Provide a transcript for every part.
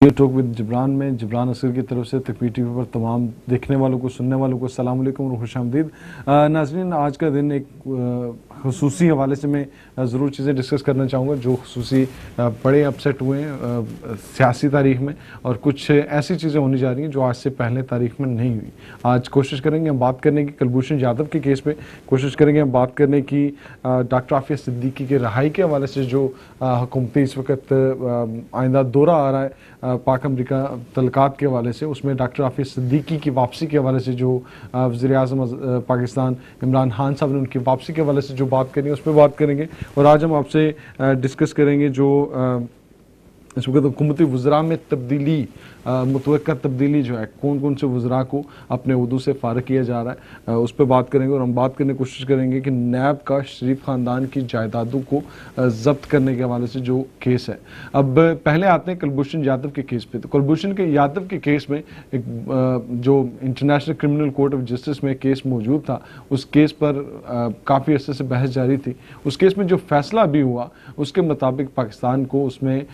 ये talk with Jibran में जबरान असगर की तरफ से तकबीर टीवी पर तमाम देखने वालों को सुनने वालों को अस्सलाम वालेकुम और खुशामदीद। नाज़रीन, आज का दिन एक खुसूसी हवाले से मैं ज़रूर चीज़ें डिस्कस करना चाहूँगा जो खुसूसी बड़े अपसेट हुए हैं सियासी तारीख में, और कुछ ऐसी चीज़ें होने जा रही हैं जो आज से पहले तारीख में नहीं हुई। आज कोशिश करेंगे हम बात करने की कुलभूषण यादव के केस पे, कोशिश करेंगे हम बात करने की डॉक्टर आफिया सिद्दीकी के रहाई के हवाले से जो हुकूमती इस वक्त आइंदा दौरा आ रहा है पाक अमरीका तल्लुकात के हवाले से, उसमें डॉक्टर आफिया सिद्दीकी की वापसी के हवाले से जो वज़ीर-ए-आज़म पाकिस्तान इमरान खान साहब ने उनकी वापसी के हवाले से जो बात करनी है उस पर बात करेंगे। और आज हम आपसे डिस्कस करेंगे जो इस वक्त हुकूमती वज़रा में तब्दीली, मुतवक्का तब्दीली जो है, कौन कौन से वज़रा को अपने उहदों से फ़ारिग किया जा रहा है, उस पर बात करेंगे। और हम बात करने की कोशिश करेंगे कि नैब का शरीफ ख़ानदान की जायदादों को ज़ब्त करने के हवाले से जो केस है। अब पहले आते हैं कुलभूषण यादव के केस पे। तो कुलभूषण के यादव के केस में एक जो international criminal court of justice में केस मौजूद था, उस केस पर काफ़ी अरसे से बहस जारी थी। उस केस में जो फैसला भी हुआ उसके मुताबिक पाकिस्तान को उसमें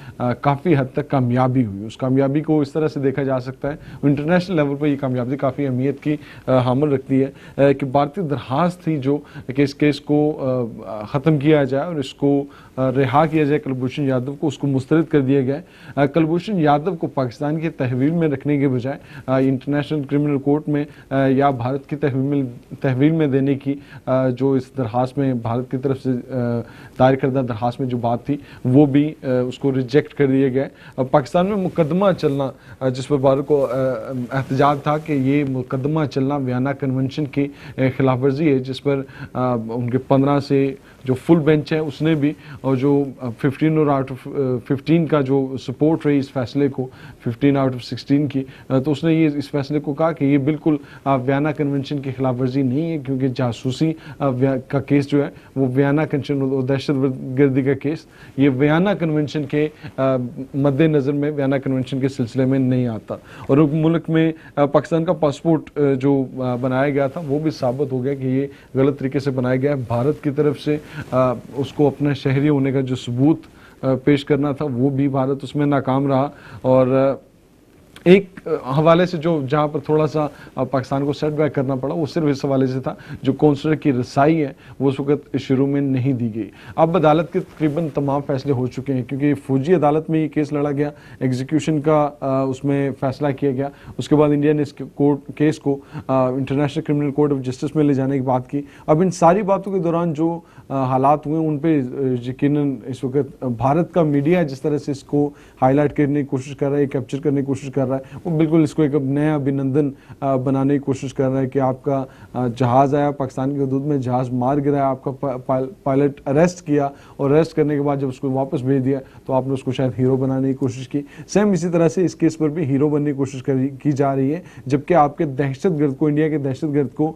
काफ़ी हद तक कामयाबी हुई। उस कामयाबी को इस तरह से देखा जा सकता है, इंटरनेशनल लेवल पर ये कामयाबी काफ़ी अहमियत की हामिल रखती है कि भारतीय दरख्वास्त थी जो कि इस केस को ख़त्म किया जाए और इसको रिहा किया जाए कुलभूषण यादव को, उसको मुस्तरद कर दिया गया। कुलभूषण यादव को पाकिस्तान की तहवील में रखने के बजाय इंटरनेशनल क्रिमिनल कोर्ट में या भारत की तहवील में देने की जो इस दरख्वास्त में भारत की तरफ से दायर करदा दरख्वास्त में जो बात थी वो भी उसको रिजेक्ट कर दिया गया। पाकिस्तान में मुकदमा चलना, जिस पर भारत को एहतजाज था कि ये मुकदमा चलना वियना कन्वेंशन की खिलाफ वर्जी है, जिस पर उनके 15 से जो फुल बेंच है उसने भी, और जो 15 और आउट ऑफ 15 का जो सपोर्ट रही इस फैसले को, 15 आउट ऑफ 16 की, तो उसने ये इस फैसले को कहा कि ये बिल्कुल वियना कन्वेंशन की खिलाफ वर्जी नहीं है, क्योंकि जासूसी का केस जो है वो वियना कन्वेंशन और दहशतगर्दी का केस ये वियना कन्वेंशन के मद्देनज़र में वियना कन्वेंशन के सिलसिले में नहीं आता। और मुल्क में पाकिस्तान का पासपोर्ट जो बनाया गया था वो भी साबित हो गया कि ये गलत तरीके से बनाया गया है। भारत की तरफ से उसको अपना शहरी होने का जो सबूत पेश करना था वो भी भारत उसमें नाकाम रहा। और एक हवाले से जो जहाँ पर थोड़ा सा पाकिस्तान को सेट बैक करना पड़ा वो सिर्फ इस हवाले से था जो कौंसलर की रसाई है वो उस वक्त शुरू में नहीं दी गई। अब अदालत के तकरीबन तमाम फैसले हो चुके हैं, क्योंकि फौजी अदालत में ये केस लड़ा गया, एग्जीक्यूशन का उसमें फैसला किया गया। उसके बाद इंडिया ने इस केस को international criminal court of justice में ले जाने की बात की। अब इन सारी बातों के दौरान जो हालात हुए उन पर यकीनन इस वक्त भारत का मीडिया जिस तरह से इसको हाईलाइट करने की कोशिश कर रहा है, कैप्चर करने की कोशिश कर रहा है, वो बिल्कुल इसको एक नया अभिनंदन बनाने की कोशिश कर रहा है कि आपका जहाज़ आया पाकिस्तान की हदूद में, जहाज़ मार गिराया, आपका पायलट अरेस्ट किया और अरेस्ट करने के बाद जब उसको वापस भेज दिया तो आपने उसको शायद हीरो बनाने की कोशिश की। सेम इसी तरह से इस केस पर भी हीरो बनने की कोशिश की जा रही है, जबकि आपके दहशतगर्द को, इंडिया के दहशतगर्द को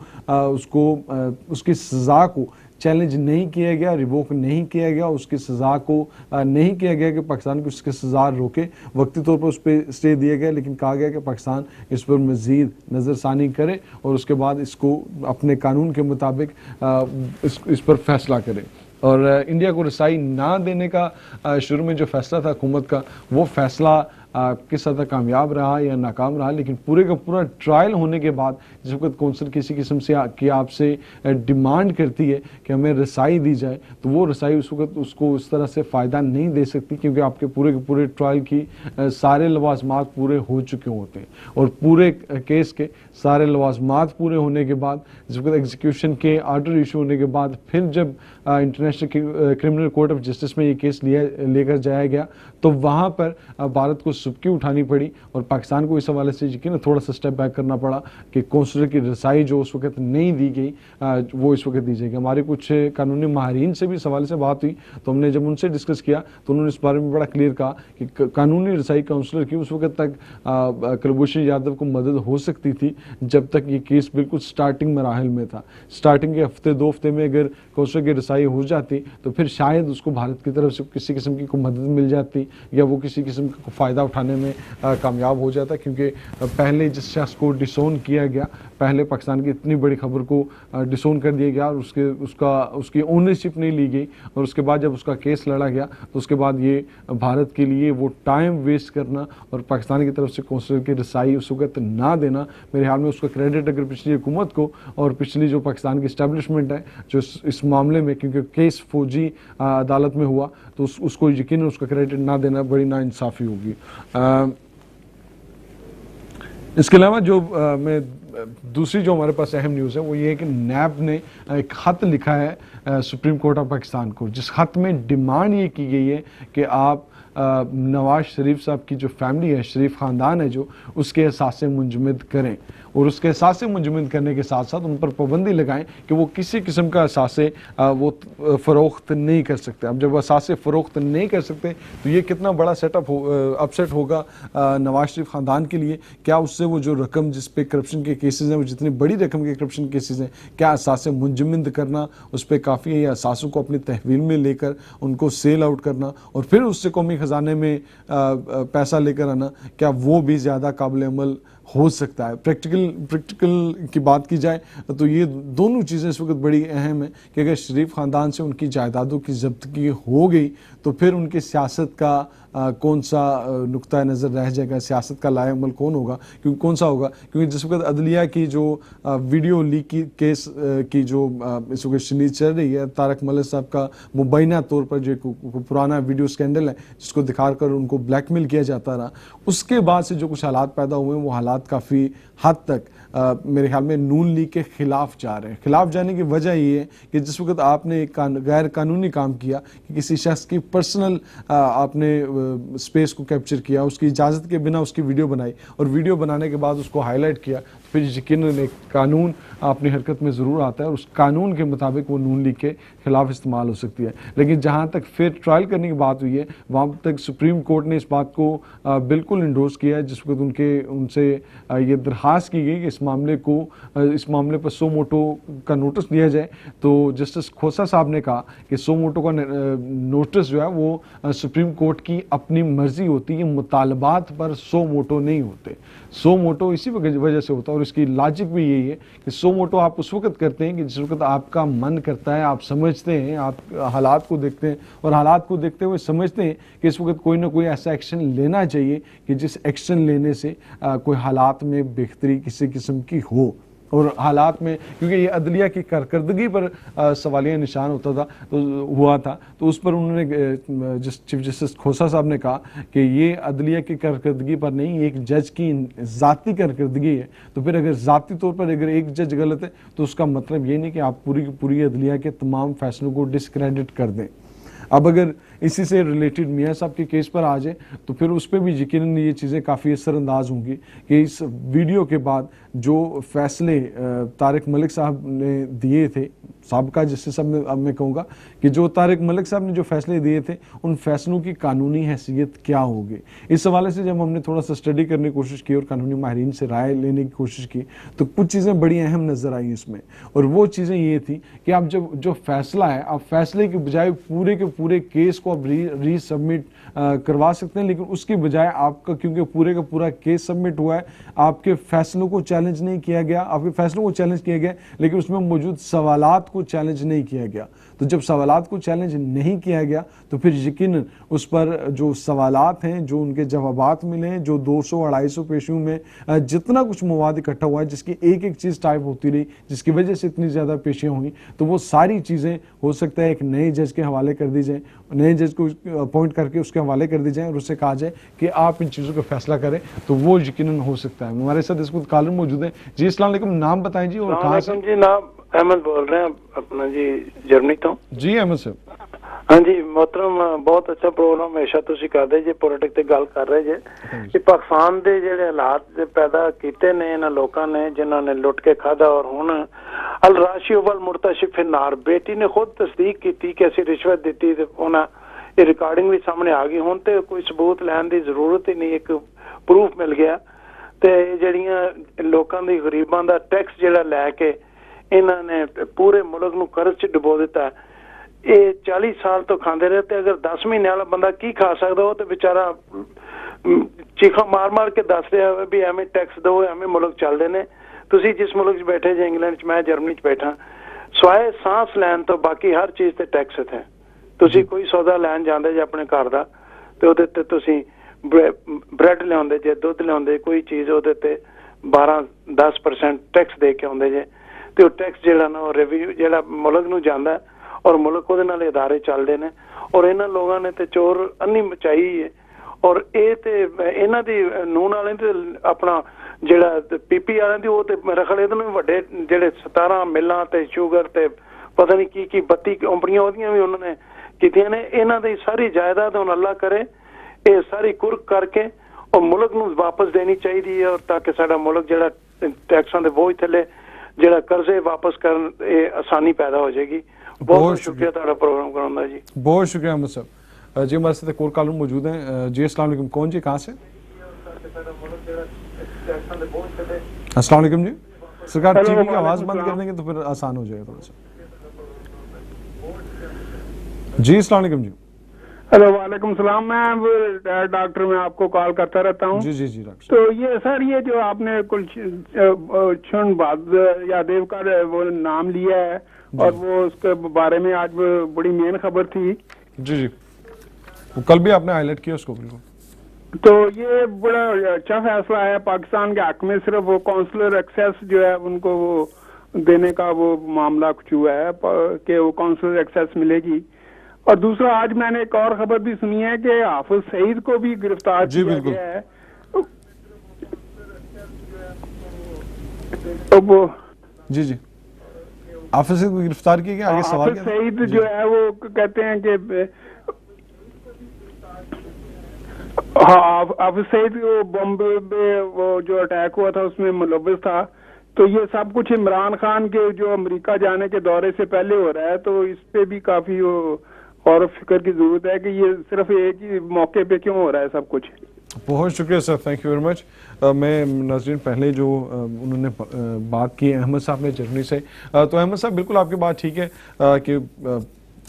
उसकी सज़ा को चैलेंज नहीं किया गया, रिवोक नहीं किया गया, उसकी सज़ा को नहीं किया गया कि पाकिस्तान को उसकी सज़ा रोके। वक्ती तौर पर उस पर स्टे दिया गया, लेकिन कहा गया कि पाकिस्तान इस पर मज़ीद नज़रसानी करे और उसके बाद इसको अपने कानून के मुताबिक इस पर फैसला करे। और इंडिया को रसाई ना देने का शुरू में जो फैसला था हुकूमत का, वो फैसला किस हद तक कामयाब रहा या नाकाम रहा, लेकिन पूरे का पूरा ट्रायल होने के बाद जिस वक्त कौंसल किसी किस्म से की आपसे डिमांड करती है कि हमें रसाई दी जाए, तो वो रसाई उस वक्त उसको उस तरह से फ़ायदा नहीं दे सकती, क्योंकि आपके पूरे के पूरे ट्रायल की सारे लवाजमात पूरे हो चुके होते हैं। और पूरे केस के सारे लवाजमात पूरे होने के बाद, जिस वक्त एग्जीक्यूशन के आर्डर इशू होने के बाद, फिर जब international criminal court of justice में ये केस लेकर जाया गया, तो वहाँ पर भारत को सुबकी उठानी पड़ी और पाकिस्तान को इस हवाले से यकीन थोड़ा सा स्टेप बैक करना पड़ा कि कौंसलर की रसाई जो उस वक्त नहीं दी गई वो इस वक्त दी जाएगी। हमारे कुछ कानूनी माहिरीन से भी इस हवाले से बात हुई, तो हमने जब उनसे डिस्कस किया तो उन्होंने इस बारे में बड़ा क्लियर कहा कि कानूनी रसाई काउंसलर की उस वक्त तक कुलभूषण यादव को मदद हो सकती थी जब तक ये केस बिल्कुल स्टार्टिंग मराहल में था। स्टार्टिंग के हफ्ते 2 हफ्ते में अगर काउंसलर की रसाई हो जाती तो फिर शायद उसको भारत की तरफ से किसी किस्म की कोई मदद मिल जाती या वो किसी किस्म का फ़ायदा उठाने में कामयाब हो जाता, क्योंकि पहले जिस शख्स को डिसोन किया गया, पहले पाकिस्तान की इतनी बड़ी खबर को डिसोन कर दिया गया और उसकी ओनरशिप नहीं ली गई, और उसके बाद जब उसका केस लड़ा गया तो उसके बाद ये भारत के लिए वो टाइम वेस्ट करना और पाकिस्तान की तरफ से कौंसलर की रसाई उस वक्त ना देना, मेरे ख्याल में उसका क्रेडिट अगर पिछली हुकूमत को और पिछली जो पाकिस्तान की इस्टेब्लिशमेंट है जो इस मामले में, क्योंकि केस फौजी अदालत में हुआ, तो उसको यकीन उसका क्रेडिट ना देना बड़ी नाइंसाफ़ी होगी। इसके अलावा जो मैं दूसरी जो हमारे पास अहम न्यूज़ है वो ये है कि नैब ने एक ख़त लिखा है सुप्रीम कोर्ट ऑफ पाकिस्तान को, जिस ख़त में डिमांड ये की गई है कि आप नवाज शरीफ साहब की जो फैमिली है, शरीफ ख़ानदान है जो, उसके एहसास मुंजमद करें और उसके एहसास मुंजमद करने के साथ साथ उन पर पाबंदी लगाएं कि वो किसी किस्म का एहसास वो फ़रोख्त नहीं कर सकते। अब जब एहसास फ़रोख्त नहीं कर सकते तो ये कितना बड़ा अपसेट होगा नवाज शरीफ ख़ानदान के लिए। क्या उससे वो जो रकम जिस पे करप्शन के केसेस हैं, वो जितनी बड़ी रकम के करप्शन केसेस हैं, क्या एहसास मुंजमद करना, उस पर काफ़ी है एहसासों को अपनी तहवील में लेकर उनको सेल आउट करना और फिर उससे कौमी ख़जाने में पैसा लेकर आना, क्या वो भी ज़्यादा काबिल अमल हो सकता है? प्रैक्टिकल की बात की जाए तो ये दोनों चीज़ें इस वक्त बड़ी अहम है कि अगर शरीफ ख़ानदान से उनकी जायदादों की ज़ब्तगी हो गई तो फिर उनकी सियासत का कौन सा नुक्ता नज़र रह जाएगा, सियासत का लाए अमल कौन होगा, क्योंकि कौन सा होगा, क्योंकि जिस वक्त अदलिया की जो वीडियो लीक की केस की जो इस वक्त शनीद चल रही है, तारक मलिक साहब का मुबैना तौर पर जो पुराना वीडियो स्कैंडल है जिसको दिखाकर उनको ब्लैकमेल किया जाता रहा, उसके बाद से जो कुछ हालात पैदा हुए वो हालात काफ़ी हद तक मेरे ख्याल में नून लीग के खिलाफ जा रहे हैं। खिलाफ जाने की वजह ये है कि जिस वक्त आपने एक गैर कानूनी काम किया कि किसी शख्स की पर्सनल आपने स्पेस को कैप्चर किया, उसकी इजाज़त के बिना उसकी वीडियो बनाई और वीडियो बनाने के बाद उसको हाईलाइट किया, तो फिर यकीनन एक कानून अपनी हरकत में ज़रूर आता है और उस कानून के मुताबिक वो नून लीग के खिलाफ इस्तेमाल हो सकती है। लेकिन जहाँ तक फिर ट्रायल करने की बात हुई है वहाँ तक सुप्रीम कोर्ट ने इस बात को बिल्कुल इंडोर्स किया है, जिस वक्त उनसे ये दरख्वास्त की गई कि इस मामले पर सो मोटो का नोटिस दिया जाए। तो जस्टिस खोसा साहब ने कहा कि सो मोटो का नोटिस जो है वो सुप्रीम कोर्ट की अपनी मर्जी होती है, मुतालबात पर सो मोटो नहीं होते। सो मोटो इसी वजह से होता है और इसकी लॉजिक भी यही है कि सो मोटो आप उस वक्त करते हैं कि जिस वक्त आपका मन करता है, आप समझते हैं, आप हालात को देखते हैं और हालात को देखते हुए समझते हैं कि इस वक्त कोई ना कोई ऐसा एक्शन लेना चाहिए कि जिस एक्शन लेने से कोई हालात में बेहतरी किसी किस्म की हो। और हालात में क्योंकि ये अदलिया की कारकर्दगी पर सवालिया निशान हुआ था तो उस पर उन्होंने जिस चीफ जस्टिस खोसा साहब ने कहा कि ये अदलिया की कारकर्दगी पर नहीं, एक जज की ज़ाती कारकर्दगी है। तो फिर अगर ज़ाती तौर पर अगर एक जज गलत है तो उसका मतलब ये नहीं कि आप पूरी की पूरी अदलिया के तमाम फैसलों को डिस्क्रेडिट कर दें। अब अगर इसी से रिलेटेड मियाँ साहब के केस पर आ जाए तो फिर उस पर भी यकीनन ये चीज़ें काफ़ी असरअंदाज होंगी कि इस वीडियो के बाद जो फैसले तारक मलिक साहब ने दिए थे, साबका जस्टिस साहब अब मैं कहूँगा कि जो तारक मलिक साहब ने जो फैसले दिए थे उन फैसलों की कानूनी हैसियत क्या होगी। इस हवाले से जब हमने थोड़ा सा स्टडी करने की कोशिश की और कानूनी माहिरीन से राय लेने की कोशिश की तो कुछ चीज़ें बड़ी अहम नज़र आई इसमें, और वो चीज़ें ये थी कि आप जो फैसला है, आप फैसले के बजाय पूरे के पूरे केस को आप रीसबमिट करवा सकते हैं, लेकिन उसकी बजाय आपका क्योंकि पूरे का पूरा केस सबमिट हुआ है, आपके फैसलों को चैलेंज नहीं किया गया, आपके फैसलों को चैलेंज किया गया लेकिन उसमें मौजूद सवालात को चैलेंज नहीं किया गया। तो जब सवालात को चैलेंज नहीं किया गया तो फिर यकीनन उस पर जो सवालात हैं, जो उनके जवाबात मिले हैं, जो 200-250 पेशियों में जितना कुछ मवाद इकट्ठा हुआ है, जिसकी एक एक चीज़ टाइप होती रही, जिसकी वजह से इतनी ज़्यादा पेशियाँ हुई, तो वो सारी चीज़ें हो सकता है एक नए जज के हवाले कर दी जाए, नए जज को अपॉइंट करके उसके हवाले कर दी जाए और उससे कहा जाए कि आप इन चीज़ों का फैसला करें, तो वो यकीनन हो सकता है। हमारे साथ इस वक्त कॉलर मौजूद है जी। अस्सलाम वालेकुम, नाम बताएं जी और कहाँ से? जी नाम अहमद बोल रहे हैं अपना जी जर्मनी तो जी। अहमद साहब हाँ जी मोहतरम, बहुत अच्छा प्रोग्राम हमेशा तुसी करदे जे, पॉलिटिक्स ते गल कर रहे जे कि पाकिस्तान दे जेड़े हालात पैदा कीते ने इन्हां लोकां ने जिन्हां ने लुट के खादा और हुण अल राशी वल मुर्तशिफ नार बेटी ने खुद तस्दीक की कि असीं रिश्वत दित्ती ते उन्हां ये रिकॉर्डिंग भी सामने आ गई। हुण ते कोई सबूत लैण दी जरूरत ही नहीं, एक प्रूफ मिल गया ते ਜਿਹੜੀਆਂ ਲੋਕਾਂ ਦੀ ਗਰੀਬਾਂ ਦਾ ਟੈਕਸ ਜਿਹੜਾ ਲੈ ਕੇ ਇਹਨਾਂ ਨੇ ਪੂਰੇ ਮੁਲਕ ਨੂੰ ਕਰਜ਼ 'ਚ ਡੁਬੋ ਦਿੱਤਾ। ਇਹ 40 ਸਾਲ ਤੋਂ ਖਾਂਦੇ ਰਹੇ ਤੇ ਅਗਰ 10 ਮਹੀਨੇ ਵਾਲਾ ਬੰਦਾ ਕੀ ਖਾ ਸਕਦਾ? ਉਹ ਤੇ ਵਿਚਾਰਾ ਚੀਖਾਂ ਮਾਰ ਕੇ ਦੱਸ ਰਿਹਾ ਹੋਵੇ ਵੀ ਐਵੇਂ ਟੈਕਸ ਦਿਓ, ਐਵੇਂ ਮੁਲਕ ਚੱਲਦੇ ਨੇ। ਤੁਸੀਂ ਜਿਸ ਮੁਲਕ 'ਚ ਬੈਠੇ ਜੇ, ਇੰਗਲੈਂਡ 'ਚ, ਮੈਂ ਜਰਮਨੀ 'ਚ ਬੈਠਾ, ਸਵਾਏ ਸਾਂਸ ਲੈਣ ਤੋਂ ਬਾਕੀ ਹਰ ਚੀਜ਼ ਤੇ ਟੈਕਸ ਹੈ। ਤੁਸੀਂ ਕੋਈ ਸੌਦਾ ਲੈਣ ਜਾਂਦੇ ਜੇ ਆਪਣੇ ਘਰ ਦਾ ਤੇ ਉਹਦੇ ਤੇ ਤੁਸੀਂ ਬ੍ਰੈਡ ਲਿਆਉਂਦੇ ਜੇ, ਦੁੱਧ ਲਿਆਉਂਦੇ, ਕੋਈ ਚੀਜ਼, ਉਹਦੇ ਤੇ 12-10% ਟੈਕਸ ਦੇ ਕੇ ਆਉਂਦੇ ਜੇ। ਤੇ ਉਹ ਟੈਕਸ ਜਿਹੜਾ ਨਾ ਉਹ ਰੈਵਨਿਊ ਜਿਹੜਾ ਮੁਲਕ ਨੂੰ ਜਾਂਦਾ ਔਰ ਮੁਲਕ ਉਹਦੇ ਨਾਲ ਇਦਾਰੇ ਚੱਲਦੇ ਨੇ। ਔਰ ਇਹਨਾਂ ਲੋਕਾਂ ਨੇ ਤੇ ਚੋਰ ਅੰਨੀ ਮਚਾਈ ਹੈ। ਔਰ ਇਹ ਤੇ ਇਹਨਾਂ ਦੀ ਨੂਨ ਵਾਲਿਆਂ ਤੇ ਆਪਣਾ ਜਿਹੜਾ ਪੀਪੀ ਵਾਲਿਆਂ ਦੀ, ਉਹ ਤੇ ਮੇਰੇ ਖਿਆਲ ਇਹਦੇ ਨੂੰ ਵੱਡੇ ਜਿਹੜੇ 17 ਮਿੱਲਾਂ ਤੇ ਸ਼ੂਗਰ ਤੇ ਪਤਾ ਨਹੀਂ ਕੀ 32 ਕੰਪਨੀਆਂ ਉਹਦੀਆਂ ਵੀ ਉਹਨਾਂ ਨੇ ਕੀਤੀਆਂ ਨੇ। ਇਹਨਾਂ ਦੀ ਸਾਰੀ ਜਾਇਦਾਦ ਹੁਣ ਅੱਲਾ ਕਰੇ ਇਹ ਸਾਰੀ ਕੁਰਕ ਕਰਕੇ ਉਹ ਮੁਲਕ ਨੂੰ ਵਾਪਸ ਦੇਣੀ ਚਾਹੀਦੀ ਹੈ, ਔਰ ਤਾਂ ਕਿ ਸਾਡਾ ਮੁਲਕ ਜਿਹੜਾ ਟੈਕਸਾਂ ਦੇ ਬੋਝ ਥੱਲੇ ਜਿਹੜਾ ਕਰਜ਼ੇ ਵਾਪਸ ਕਰਨ ਇਹ ਆਸਾਨੀ ਪੈਦਾ ਹੋ ਜਾਏਗੀ। ਬਹੁਤ ਸ਼ੁਕਰੀਆ ਤੁਹਾਡਾ ਪ੍ਰੋਗਰਾਮ कराने का जी। बहुत शुक्रिया अहमद साहब जी। हमारे साथ एक और कॉलर मौजूद हैं जी। अस्सलाम वालेकुम, कौन जी, कहाँ से? अस्सलाम वालेकुम जी। सरकार टीवी की आवाज़ बंद कर देंगे तो फिर आसान हो जाएगा थोड़ा सा जी। अस्सलाम वालेकुम जी। हेलो, वालेकुम सलाम। मैं डॉक्टर, मैं आपको कॉल करता रहता हूँ। जी जी जी डॉक्टर। तो ये सर, ये जो आपने कुल क्षण बाद यादेव का वो नाम लिया है और वो उसके बारे में आज बड़ी मेन खबर थी। जी जी, वो कल भी आपने हाईलाइट किया उसको बिल्कुल। तो ये बड़ा अच्छा फैसला है पाकिस्तान के हक में। सिर्फ वो काउंसलर एक्सेस जो है उनको वो देने का वो मामला कुछ हुआ है कि वो काउंसलर एक्सेस मिलेगी। और दूसरा, आज मैंने एक और खबर भी सुनी है कि हाफिज सईद को भी गिरफ्तार किया गया है। तो वो जी जी, हाफिज सईद को गिरफ्तार किया गया। आगे सवाल हाफिज सईद जो है वो कहते हैं कि हाफिज सईद बॉम्बे में वो जो अटैक हुआ था उसमें मुलव्विस था। तो ये सब कुछ इमरान खान के जो अमेरिका जाने के दौरे से पहले हो रहा है। तो इस पे भी काफी और फिक्र की जरूरत है कि ये सिर्फ एक ही मौके पे क्यों हो रहा है सब कुछ। बहुत शुक्रिया sir, thank you very much. मैं नाज़रीन पहले जो उन्होंने बात की अहमद साहब ने जर्मनी से, तो अहमद साहब बिल्कुल आपकी बात ठीक है कि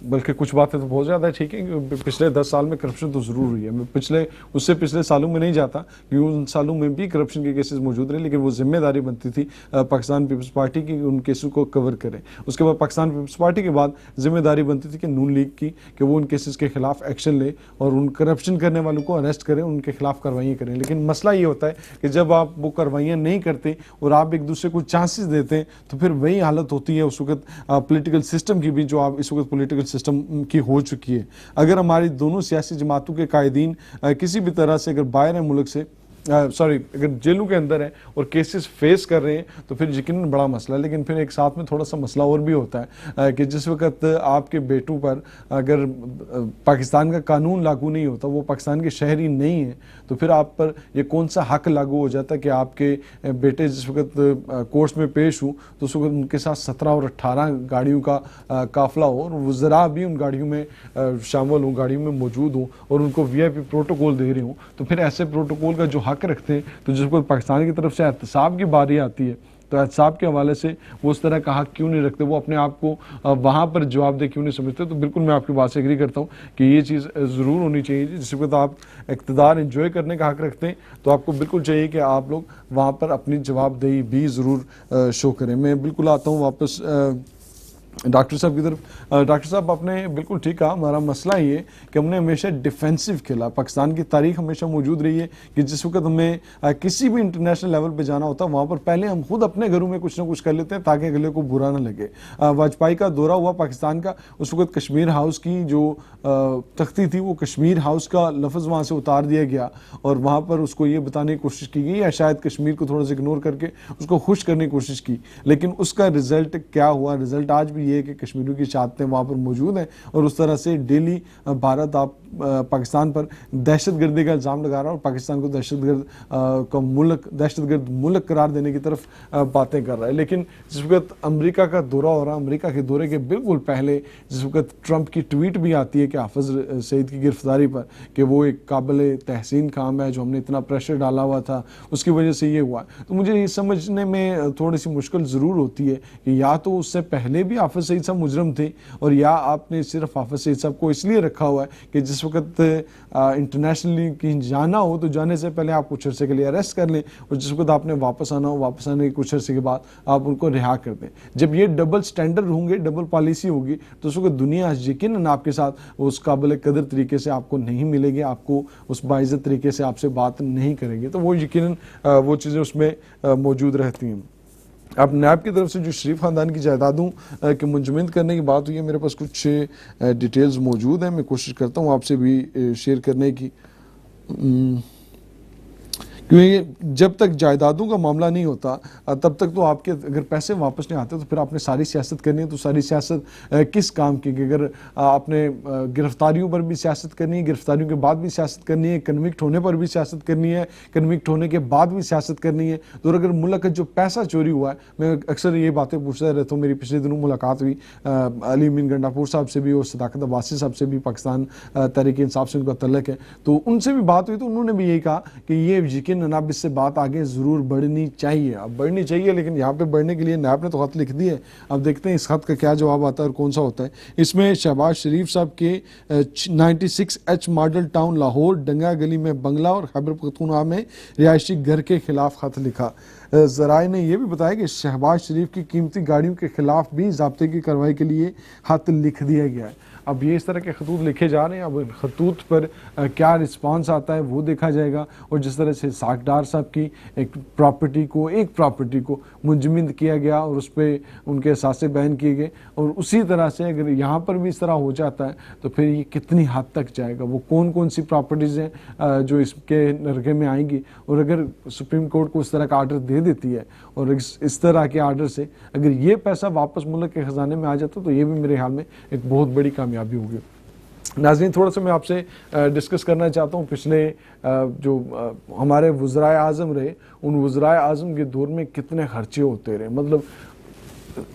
बल्कि कुछ बातें तो बहुत ज़्यादा ठीक है कि पिछले 10 साल में करप्शन तो ज़रूर हुई है। मैं पिछले सालों में नहीं जाता क्योंकि उन सालों में भी करप्शन के केसेस मौजूद रहे, लेकिन वो जिम्मेदारी बनती थी पाकिस्तान पीपल्स पार्टी की उन केसों को कवर करें। उसके बाद पाकिस्तान पीपल्स पार्टी के बाद जिम्मेदारी बनती थी कि नून लीग की कि वो उन केसेस के खिलाफ एक्शन ले और उन करप्शन करने वालों को अरेस्ट करें, उनके खिलाफ कार्रवाइयाँ करें। लेकिन मसला ये होता है कि जब आप वो कार्रवाइयाँ नहीं करते और आप एक दूसरे को चांसेस देते हैं तो फिर वही हालत होती है उस वक्त पॉलिटिकल सिस्टम की भी, जो आप इस वक्त पॉलिटिकल सिस्टम की हो चुकी है। अगर हमारी दोनों सियासी जमातों के कायदीन किसी भी तरह से अगर बाहर है मुल्क से, अगर जेलों के अंदर है और केसेस फेस कर रहे हैं तो फिर यकीनन बड़ा मसला है। लेकिन फिर एक साथ में थोड़ा सा मसला और भी होता है कि जिस वक्त आपके बेटों पर अगर पाकिस्तान का कानून लागू नहीं होता, वो पाकिस्तान के शहरी नहीं है, तो फिर आप पर ये कौन सा हक लागू हो जाता है कि आपके बेटे जिस वक्त कोर्ट में पेश हो तो उस वक्त उनके साथ 17 और 18 गाड़ियों का काफिला हो और वज़रा भी उन गाड़ियों में शामिल हों, गाड़ियों में मौजूद हों और उनको VIP प्रोटोकॉल दे रहे हों। तो फिर ऐसे प्रोटोकॉल का जो हक रखते हैं, तो जिस वक्त पाकिस्तान की तरफ से एहतसाब की बारी आती है तो एहतसाब के हवाले से वो उस तरह का हक क्यों नहीं रखते, वो अपने आप को वहाँ पर जवाबदेह क्यों नहीं समझते। तो बिल्कुल मैं आपकी बात से एग्री करता हूँ कि ये चीज़ ज़रूर होनी चाहिए। जिस वक्त आप इक़्तिदार एंजॉय करने का हक रखते हैं तो आपको बिल्कुल चाहिए कि आप लोग वहाँ पर अपनी जवाबदेही भी ज़रूर शो करें। मैं बिल्कुल आता हूँ वापस डॉक्टर साहब की तरफ। डॉक्टर साहब आपने बिल्कुल ठीक कहा, हमारा मसला ये कि हमने हमेशा डिफेंसिव खेला। पाकिस्तान की तारीख हमेशा मौजूद रही है कि जिस वक्त हमें किसी भी इंटरनेशनल लेवल पे जाना होता है वहाँ पर पहले हम खुद अपने घरों में कुछ ना कुछ कर लेते हैं ताकि अगले को बुरा ना लगे। वाजपेयी का दौरा हुआ पाकिस्तान का, उस वक्त कश्मीर हाउस की जो तख्ती थी वो कश्मीर हाउस का लफ्ज़ वहाँ से उतार दिया गया और वहाँ पर उसको ये बताने की कोशिश की गई या शायद कश्मीर को थोड़ा सा इग्नोर करके उसको खुश करने की कोशिश की। लेकिन उसका रिजल्ट क्या हुआ? रिजल्ट आज भी ये है कि कश्मीरियों की शहादतें वहाँ पर मौजूद हैं और उस तरह से डेली भारत आप पाकिस्तान पर दहशतगर्दी का इल्ज़ाम लगा रहा है और पाकिस्तान को दहशतगर्द मुल्क करार देने की तरफ बातें कर रहा है। लेकिन जिस वक्त अमेरिका का दौरा हो रहा है, अमेरिका के दौरे के बिल्कुल पहले जिस वक्त ट्रंप की ट्वीट भी आती है कि हाफिज सईद की गिरफ्तारी पर कि वो एक काबिल तहसीन काम है, जो हमने इतना प्रेशर डाला हुआ था उसकी वजह से ये हुआ, तो मुझे ये समझने में थोड़ी सी मुश्किल ज़रूर होती है कि या तो उससे पहले भी हाफिज सईद साहब मुजरम थे, और या आपने सिर्फ हाफिज सईद साहब को इसलिए रखा हुआ है कि जिस वक्त इंटरनेशनली कहीं जाना हो तो जाने से पहले आप कुछ अरसे के लिए अरेस्ट कर लें, और जिस वक्त आपने वापस आना हो, वापस आने के कुछ अरसे के बाद आप उनको रिहा कर दें। जब ये डबल स्टैंडर्ड होंगे, डबल पॉलिसी होगी, तो उस वक्त दुनिया यकीनन आपके साथ उस काबिल कदर तरीके से आपको नहीं मिलेगी, आपको उस बाइज़्ज़त तरीके से आपसे बात नहीं करेंगे। तो वो यकीनन वो चीज़ें उसमें मौजूद रहती हैं। अब नैब की तरफ से जो शरीफ ख़ानदान की जायदादों के मुंजमद करने की बात हुई है, मेरे पास कुछ डिटेल्स मौजूद हैं, मैं कोशिश करता हूँ आपसे भी शेयर करने की, क्योंकि जब तक जायदादों का मामला नहीं होता तब तक तो आपके अगर पैसे वापस नहीं आते तो फिर आपने सारी सियासत करनी है। तो सारी सियासत किस काम की, कि अगर आपने गिरफ्तारियों पर भी सियासत करनी है, गिरफ्तारियों के बाद भी सियासत करनी है, कन्विक्ट होने पर भी सियासत करनी है, कन्विक्ट होने के बाद भी सियासत करनी है। तो अगर मुल्क का जो पैसा चोरी हुआ है, मैं अक्सर ये बातें पूछता रहता हूँ, मेरी पिछले दिनों मुलाकात हुई अली अमीन गंडापुर साहब से भी और सदाकत अब्बासी साहब से भी, पाकिस्तान तहरीक इंसाफ से उनका तल्लक है, तो उनसे भी बात हुई तो उन्होंने भी यही कहा कि ये यकीन नाब इससे बात आगे ज़रूर बढ़नी चाहिए। अब बढ़नी चाहिए, लेकिन यहाँ पे बढ़ने के लिए नायब ने तो खत लिख दिया है। अब देखते हैं इस खत का क्या जवाब आता है और कौन सा होता है। इसमें शहबाज शरीफ साहब के 96H मॉडल टाउन लाहौर डंगा गली में बंगला और खैबर पख्तूनख्वा में रिहायशी घर के खिलाफ खत लिखा। ज़राए ने यह भी बताया कि शहबाज शरीफ की कीमती गाड़ियों के खिलाफ भी ज़ाब्ते की कार्रवाई के लिए खत लिख दिया गया है। अब ये इस तरह के खतूत लिखे जा रहे हैं, अब खतूत पर क्या रिस्पांस आता है वो देखा जाएगा। और जिस तरह से साक डार साहब की एक प्रॉपर्टी को मुंजमद किया गया और उस पर उनके असासे बयान किए गए, और उसी तरह से अगर यहाँ पर भी इस तरह हो जाता है तो फिर ये कितनी हद तक जाएगा, वो कौन कौन सी प्रॉपर्टीज़ हैं जो इसके नरगे में आएंगी। और अगर सुप्रीम कोर्ट को इस तरह का आर्डर दे देती है और इस तरह के आर्डर से अगर ये पैसा वापस मुल्क के ख़जाने में आ जाता तो ये भी मेरे ख्याल में एक बहुत बड़ी कामयाबी होगी। नाज़रीन, थोड़ा सा मैं आपसे डिस्कस करना चाहता हूँ, पिछले जो हमारे वज़राए आज़म रहे, उन वज़राए आज़म के दौर में कितने खर्चे होते रहे। मतलब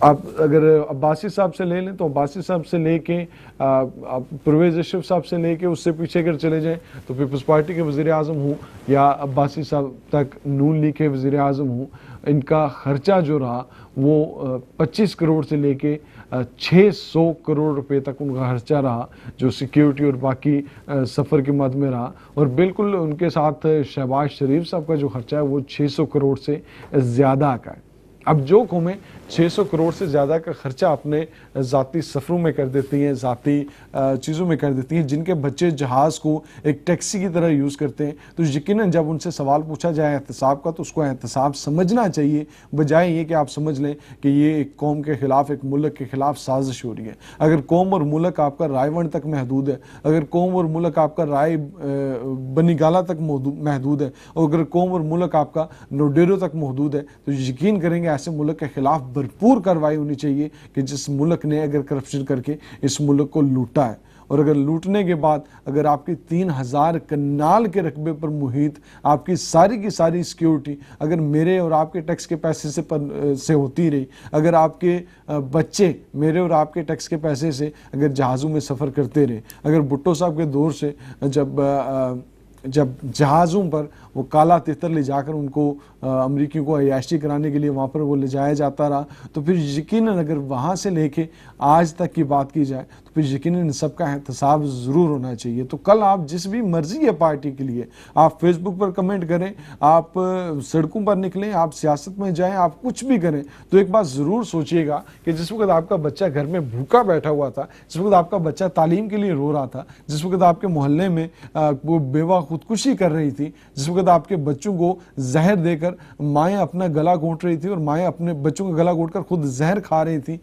आप अगर अब्बासी साहब से ले लें तो अब्बासी साहब से लेके आप परवेज़ अशरफ साहब से लेके उससे पीछे अगर चले जाएं तो पीपल्स पार्टी के वज़ीर आज़म हूँ या अब्बासी साहब तक नून लीग के वज़ीर आज़म हूँ, इनका खर्चा जो रहा वो 25 करोड़ से लेके 600 करोड़ रुपए तक उनका खर्चा रहा, जो सिक्योरिटी और बाकी सफ़र के मद में रहा। और बिल्कुल उनके साथ शहबाज शरीफ साहब का जो खर्चा है वो 600 करोड़ से ज़्यादा का है। अब जो कौमें 600 करोड़ से ज़्यादा का खर्चा अपने ज़ाती सफ़रों में कर देती हैं, ज़ाती चीज़ों में कर देती हैं, जिनके बच्चे जहाज़ को एक टैक्सी की तरह यूज़ करते हैं, तो यकीनन जब उनसे सवाल पूछा जाए एहतसाब का तो उसको एहतसाब समझना चाहिए, बजाय ये कि आप समझ लें कि ये एक कौम के ख़िलाफ़, एक मुल्क के ख़िलाफ़ साजिश हो रही है। अगर कौम और मुल्क आपका रायवंड तक महदूद है, अगर कौम और मुल्क आपका राय बनीगाला तक महदूद है, और अगर कौम और मुल्क आपका नोडेरो तक महदूद है, तो यकीन करेंगे ऐसे मुल्क के खिलाफ भरपूर कार्रवाई होनी चाहिए कि जिस मुल्क ने अगर करप्शन करके इस मुल्क को लूटा है, और अगर लूटने के बाद अगर आपकी 3000 कनाल के रकबे पर मुहित आपकी सारी की सारी सिक्योरिटी अगर मेरे और आपके टैक्स के पैसे से होती रही, अगर आपके बच्चे मेरे और आपके टैक्स के पैसे से अगर जहाज़ों में सफ़र करते रहे, अगर भुट्टो साहब के दौर से जब जहाज़ों पर वो काला तितर ले जाकर उनको अमरीकियों को अयाशी कराने के लिए वहाँ पर वो ले जाया जाता रहा, तो फिर यकीनन अगर वहाँ से लेके आज तक की बात की जाए तो फिर यकीनन इन सब का एहतसाब ज़रूर होना चाहिए। तो कल आप जिस भी मर्जी है पार्टी के लिए, आप फेसबुक पर कमेंट करें, आप सड़कों पर निकलें, आप सियासत में जाएं, आप कुछ भी करें, तो एक बात ज़रूर सोचिएगा कि जिस वक्त आपका बच्चा घर में भूखा बैठा हुआ था, जिस वक्त आपका बच्चा तालीम के लिए रो रहा था, जिस वक्त आपके मोहल्ले में वो बेवा खुदकुशी कर रही थी, जिस वक्त आपके बच्चों को जहर देकर माएँ अपना गला घोंट रही थी और माएँ अपने बच्चों का गला घोंट कर खुद जहर खा रही थी,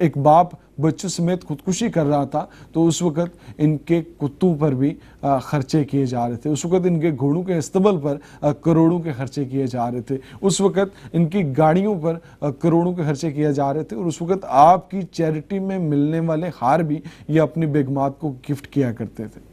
एक बाप बच्चों समेत खुदकुशी कर रहा था, तो उस वक्त इनके कुत्तों पर भी खर्चे किए जा रहे थे, उस वक्त इनके घोड़ों के इस्तबल पर करोड़ों के खर्चे किए जा रहे थे, उस वक्त इनकी गाड़ियों पर करोड़ों के खर्चे किए जा रहे थे, और उस वक्त आपकी चैरिटी में मिलने वाले हार भी ये अपनी बेगमात को गिफ्ट किया करते थे।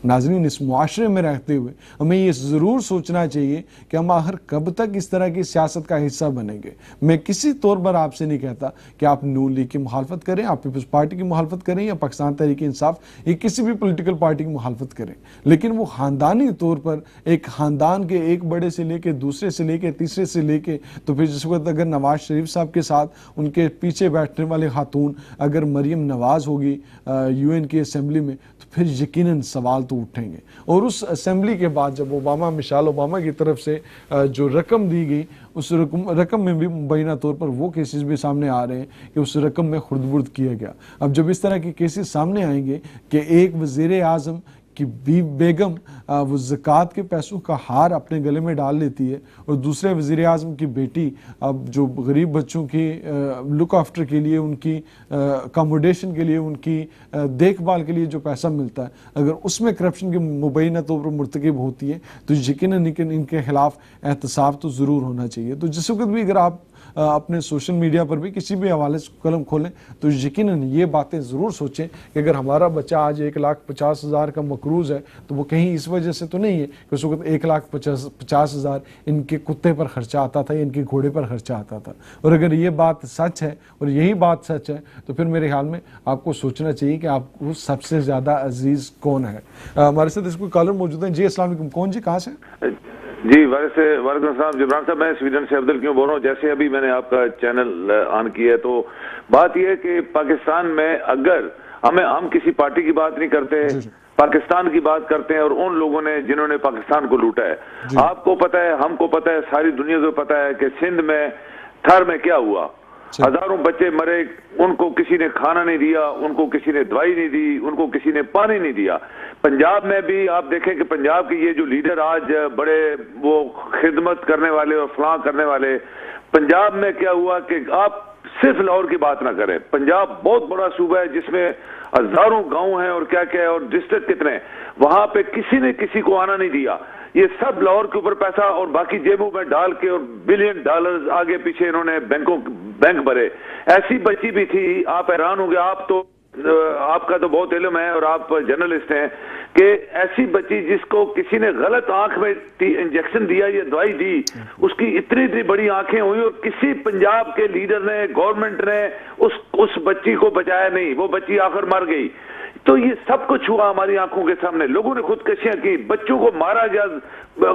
नाज़रीन, इस मुआशरे में रहते हुए हमें ये ज़रूर सोचना चाहिए कि हम आखिर कब तक इस तरह की सियासत का हिस्सा बनेंगे। मैं किसी तौर पर आपसे नहीं कहता कि आप नून लीग की मुखालफत करें, आप पीपल्स पार्टी की मुखालफत करें या पाकिस्तान तहरीक इंसाफ या किसी भी पॉलिटिकल पार्टी की मुखालफत करें, लेकिन वो ख़ानदानी तौर पर एक ख़ानदान के एक बड़े से लेके दूसरे से लेके तीसरे से लेके, तो फिर जिस वक्त अगर नवाज शरीफ साहब के साथ उनके पीछे बैठने वाले खातून अगर मरीम नवाज होगी UN की असेंबली में, तो फिर यकीनन सवाल तो उठेंगे। और उस असेंबली के बाद जब मिशाल ओबामा की तरफ से जो रकम दी गई, उस रकम में भी मुबैना तौर पर वो केसेस भी सामने आ रहे हैं कि उस रकम में खुर्द-बुर्द किया गया। अब जब इस तरह के केसेस सामने आएंगे कि एक वज़ीर आज़म कि बेगम वो ज़कात के पैसों का हार अपने गले में डाल लेती है और दूसरे वज़ीर आज़म की बेटी अब जो गरीब बच्चों की लुक आफ्टर के लिए, उनकी अकोमोडेशन के लिए, उनकी देखभाल के लिए जो पैसा मिलता है, अगर उसमें करप्शन की मुबैना तौर पर मुर्तकिब होती है तो यकीनन इनके खिलाफ एहतसाब तो ज़रूर होना चाहिए। तो जिस वक्त भी अगर आप अपने सोशल मीडिया पर भी किसी भी हवाले से कलम खोलें तो यकीनन ये बातें ज़रूर सोचें कि अगर हमारा बच्चा आज 1,50,000 का मकरूज़ है तो वो कहीं इस वजह से तो नहीं है कि उस वक्त 1,50,000 इनके कुत्ते पर खर्चा आता था या इनके घोड़े पर खर्चा आता था। और अगर ये बात सच है और यही बात सच है तो फिर मेरे ख्याल में आपको सोचना चाहिए कि आपको सबसे ज़्यादा अजीज़ कौन है। हमारे साथ इसको कॉलर मौजूद हैं। जी अस्सलाम वालेकुम, कौन जी, कहाँ से? जी वालेकुम अस्सलाम जबरान साहब, मैं स्वीडन से अब्दुल क्यों बोल रहा हूँ। जैसे अभी मैंने आपका चैनल ऑन किया है तो बात यह है कि पाकिस्तान में अगर हम किसी पार्टी की बात नहीं करते, पाकिस्तान की बात करते हैं और उन लोगों ने जिन्होंने पाकिस्तान को लूटा है। आपको पता है, हमको पता है, सारी दुनिया को पता है कि सिंध में थर में क्या हुआ। हजारों बच्चे मरे, उनको किसी ने खाना नहीं दिया, उनको किसी ने दवाई नहीं दी, उनको किसी ने पानी नहीं दिया। पंजाब में भी आप देखें कि पंजाब के ये जो लीडर आज बड़े वो खिदमत करने वाले और फलां करने वाले, पंजाब में क्या हुआ कि आप सिर्फ लाहौर की बात ना करें। पंजाब बहुत बड़ा सूबा है जिसमें हजारों गांव हैं और क्या क्या है और डिस्ट्रिक्ट कितने, वहां पे किसी ने किसी को आना नहीं दिया। ये सब लाहौर के ऊपर पैसा और बाकी जेबों में डाल के और $बिलियन आगे पीछे इन्होंने बैंक भरे। ऐसी बच्ची भी थी, आप हैरान हो गए, आप तो आपका तो बहुत इल्म है और आप जर्नलिस्ट हैं, कि ऐसी बच्ची जिसको किसी ने गलत आंख में इंजेक्शन दिया या दवाई दी, उसकी इतनी बड़ी आंखें हुई और किसी पंजाब के लीडर ने, गवर्नमेंट ने उस बच्ची को बचाया नहीं, वो बच्ची आखिर मर गई। तो ये सब कुछ हुआ हमारी आंखों के सामने, लोगों ने खुदकशियां की, बच्चों को मारा गया,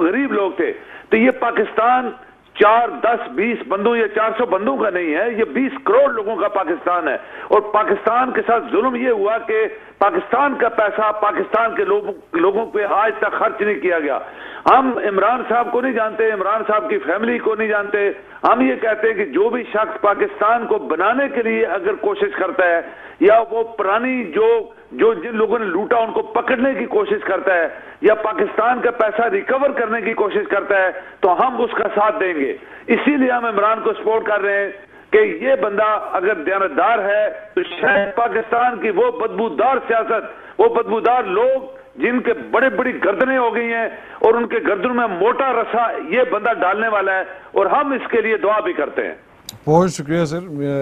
गरीब लोग थे। तो ये पाकिस्तान 4, 10, 20 बंदों या 400 बंदों का नहीं है, ये 20 करोड़ लोगों का पाकिस्तान है। और पाकिस्तान के साथ जुल्म ये हुआ कि पाकिस्तान का पैसा पाकिस्तान के लोगों पे आज तक खर्च नहीं किया गया। हम इमरान साहब को नहीं जानते, इमरान साहब की फैमिली को नहीं जानते। हम ये कहते हैं कि जो भी शख्स पाकिस्तान को बनाने के लिए अगर कोशिश करता है या वो पुरानी जो जिन लोगों ने लूटा उनको पकड़ने की कोशिश करता है या पाकिस्तान का पैसा रिकवर करने की कोशिश करता है तो हम उसका साथ देंगे। इसीलिए हम इमरान को सपोर्ट कर रहे हैं कि ये बंदा अगर दयानतदार है तो शायद पाकिस्तान की वो बदबूदार सियासत, वो बदबूदार लोग जिनके बड़े बड़ी गर्दनें हो गई हैं और उनके गर्दनों में मोटा रस्सा ये बंदा डालने वाला है और हम इसके लिए दुआ भी करते हैं। बहुत शुक्रिया सर।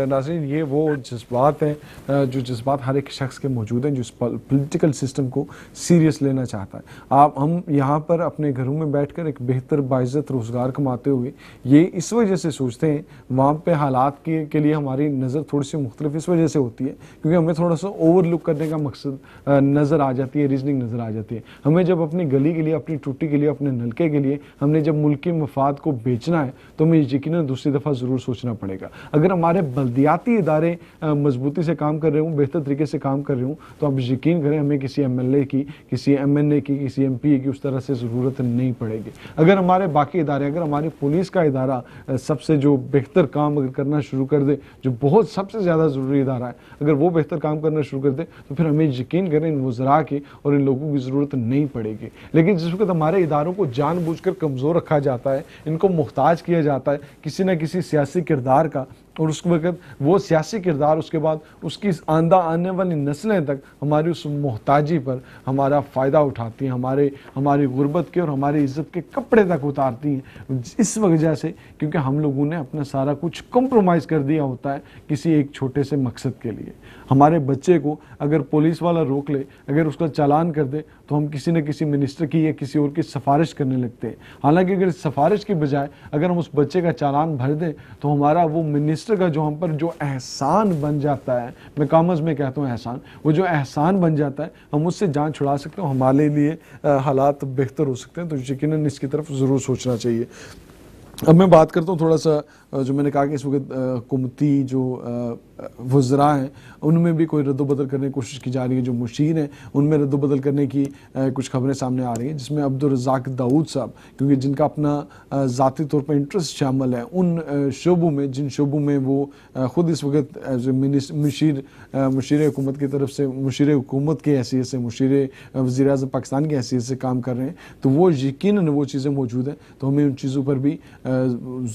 नाज़रीन, ये वो जज्बात हैं जो जज्बात हर एक शख्स के मौजूद हैं जो इस पॉलिटिकल सिस्टम को सीरियस लेना चाहता है। हम यहाँ पर अपने घरों में बैठकर एक बेहतर बाइज़्ज़त रोज़गार कमाते हुए ये इस वजह से सोचते हैं, वहाँ पे हालात के लिए हमारी नज़र थोड़ी सी मुख्तलिफ इस वजह से होती है क्योंकि हमें थोड़ा सा ओवरलुक करने का मकसद नज़र आ जाती है, रीजनिंग नज़र आ जाती है। हमें जब अपनी गली के लिए, अपनी टूटी के लिए, अपने नलके के लिए हमने जब मुल्की मफाद को बेचना है तो हमें यकीनन दूसरी दफ़ा ज़रूर सोचना पड़ेगा। अगर हमारे बल्दियाती इदारे मजबूती से काम कर रहे हूँ, बेहतर तरीके से काम कर रहे हूँ तो आप यकीन करें हमें किसी MLA की, किसी MNA की, किसी MP की उस तरह से ज़रूरत नहीं पड़ेगी। अगर हमारे बाकी इदारे, अगर हमारी पुलिस का इदारा सबसे जो बेहतर काम अगर करना शुरू कर दे, जो बहुत सबसे ज़्यादा ज़रूरी इदारा है, अगर वो बेहतर काम करना शुरू कर दे तो फिर हमें यकीन करें इन वज़रा की और इन लोगों की ज़रूरत नहीं पड़ेगी। लेकिन जिस वक्त हमारे इदारों को जानबूझकर कमज़ोर रखा जाता है, इनको मुहताज किया जाता है किसी न किसी सियासी किरदार का, اور اس وقت وہ سیاسی کردار اس کے بعد اس کی آنے والی نسلیں تک ہماری اس محتاجی پر ہمارا فائدہ اٹھاتی ہیں, ہماری غربت کے اور ہماری عزت کے کپڑے تک اتارتی ہیں, اس وجہ سے کیونکہ ہم لوگوں نے اپنا سارا کچھ کمپرومائز کر دیا ہوتا ہے کسی ایک چھوٹے سے مقصد کے لیے. ہمارے بچے کو اگر پولیس والا روک لے, اگر اس کا چالان کر دے, تو ہم کسی نہ کسی منسٹر کی یا کسی اور کی سفارش کرنے لگتے ہیں. حالانکہ اگر سفارش کی بجائے اگر ہم اس بچے کا چالان بھر دیں تو ہمارا وہ منسٹر کا جو ہم پر جو احسان بن جاتا ہے, میں کامز میں کہتا ہوں احسان, وہ جو احسان بن جاتا ہے ہم اس سے جان چھڑا سکتے ہیں, ہمارے لیے حالات بہتر ہو سکتے ہیں. تو یقیناً اس کی طرف ضرور سوچنا چاہیے. اب میں بات کرتا ہوں تھوڑا سا جو میں نے کہا کہ اس وقت حکومتی جو وزراء ہیں ان میں بھی کوئی رد و بدل کرنے کی کوشش کی جا رہی ہے, جو مشیر ہیں ان میں رد و بدل کرنے کی کچھ خبریں سامنے آ رہی ہیں, جس میں عبدالرزاق داؤد صاحب, کیونکہ جن کا اپنا ذاتی طور پر انٹرسٹ شامل ہے ان شعبوں میں جن شعبوں میں وہ خود اس وقت مشیر حکومت کی طرف سے, مشیر حکومت کی حیثیت سے, مشیر وزیر اعظم پاکستان کی حیثیت سے کام کر رہے ہیں, تو وہ یقیناً وہ چیزیں موجود ہیں. تو ہمیں ان چیزوں پر بھی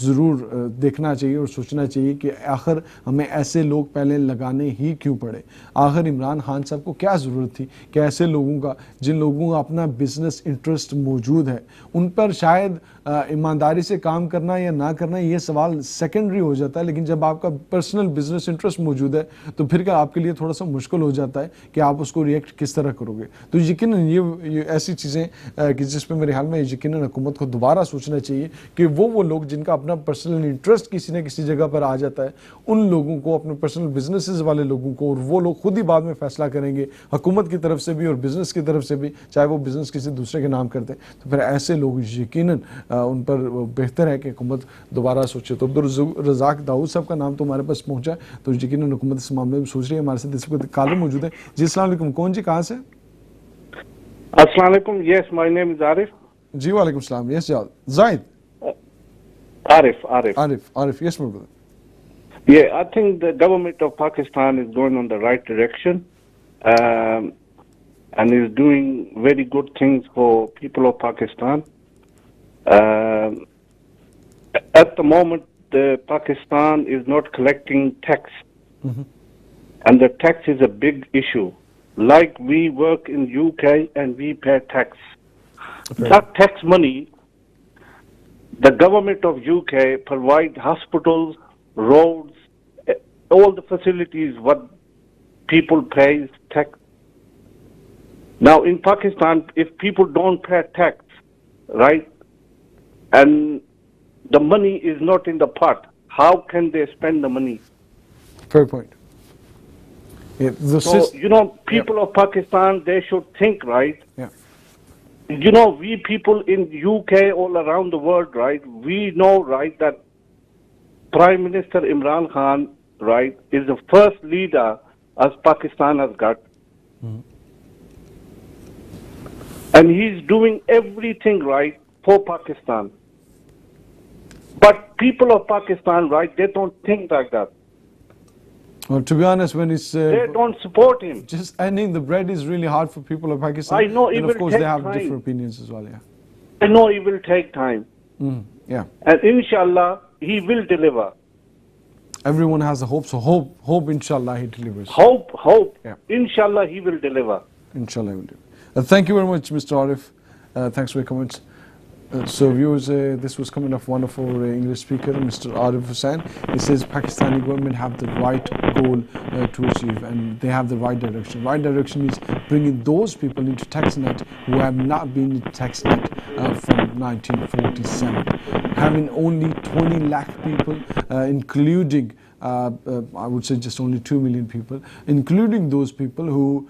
ضرور دیکھنا چاہیے اور سوچنا چاہیے کہ آخر ہمیں ایسے لوگ پہلے لگانے ہی کیوں پڑے. آخر عمران خان صاحب کو کیا ضرورت تھی کہ ایسے لوگوں کا جن لوگوں کا اپنا بزنس انٹرسٹ موجود ہے ان پر شاید ایمانداری سے کام کرنا یا نہ کرنا یہ سوال سیکنڈری ہو جاتا ہے, لیکن جب آپ کا پرسنل بزنس انٹرسٹ موجود ہے تو پھر آپ کے لیے تھوڑا سا مشکل ہو جاتا ہے کہ آپ اس کو ریئیکٹ کس طرح کرو گے. تو یقیناً یہ ایسی چیزیں کہ جس پہ میرے خیال میں یقیناً حکومت کو دوبارہ سوچنا چاہیے کہ وہ لوگ جن کا اپنا پرسنل انٹرسٹ کسی نہ کسی جگہ پر آ جاتا ہے ان لوگوں کو, اپنے پرسنل بزنسز والے لوگوں کو, اور وہ لوگ خود ہی بعد میں فیصلہ کریں گے حکومت کی طرف سے بھی اور بزنس کی طرف سے بھی, چاہے وہ بزنس کسی دوسرے کے نام کرتے ہیں, تو پھر ایسے لوگ یقیناً ان پر بہتر ہے کہ حکومت دوبارہ سوچے. تو عبدالرزاق داؤد صاحب کا نام تو ہمارے پاس پہنچا, تو یقیناً حکومت اس معاملے میں سوچ رہی ہے. ہمارے ساتھ اس وقت کالر موجود ہے. جی السلام علیکم, کون جی کہاں سے؟ السلام علیکم. یس مائی نیم از عارف. جی وعلیکم السلام. یس زاہد عارف. Yes, my brother. Yeah, I think the government of Pakistan is going on the right direction and is doing very good things for people of Pakistan. At the moment, Pakistan is not collecting tax, and the tax is a big issue. Like we work in UK and we pay tax. Okay. That tax money, the government of UK provide hospitals, roads, all the facilities what people pay tax. Now in Pakistan, if people don't pay tax, right, and the money is not in the pot, how can they spend the money? Fair point. So, people of Pakistan, they should think, right? Yeah. We people in UK all around the world, right, we know, right, that Prime Minister Imran Khan, right, is the first leader as Pakistan has got. And he's doing everything right for Pakistan. But people of Pakistan, right, they don't think like that. Well, to be honest, when it's they don't support him. Just earning the bread is really hard for people of Pakistan. I know, and of course they have different opinions as well. Yeah. I know it will take time. Yeah. And inshallah, he will deliver. Everyone has a hope, so hope. Inshallah, he delivers. Hope. Yeah. Inshallah, he will deliver. Inshallah, he will deliver. Thank you very much, Mr. Arif. Thanks for your comments. So viewers, this was coming off one of our English speaker, Mr. Arif Hussain. He says Pakistani government have the right goal to achieve, and they have the right direction. Right direction is bringing those people into TaxNet who have not been in TaxNet from 1947. Having only 20 lakh people, including I would say just only 2 million people, including those people who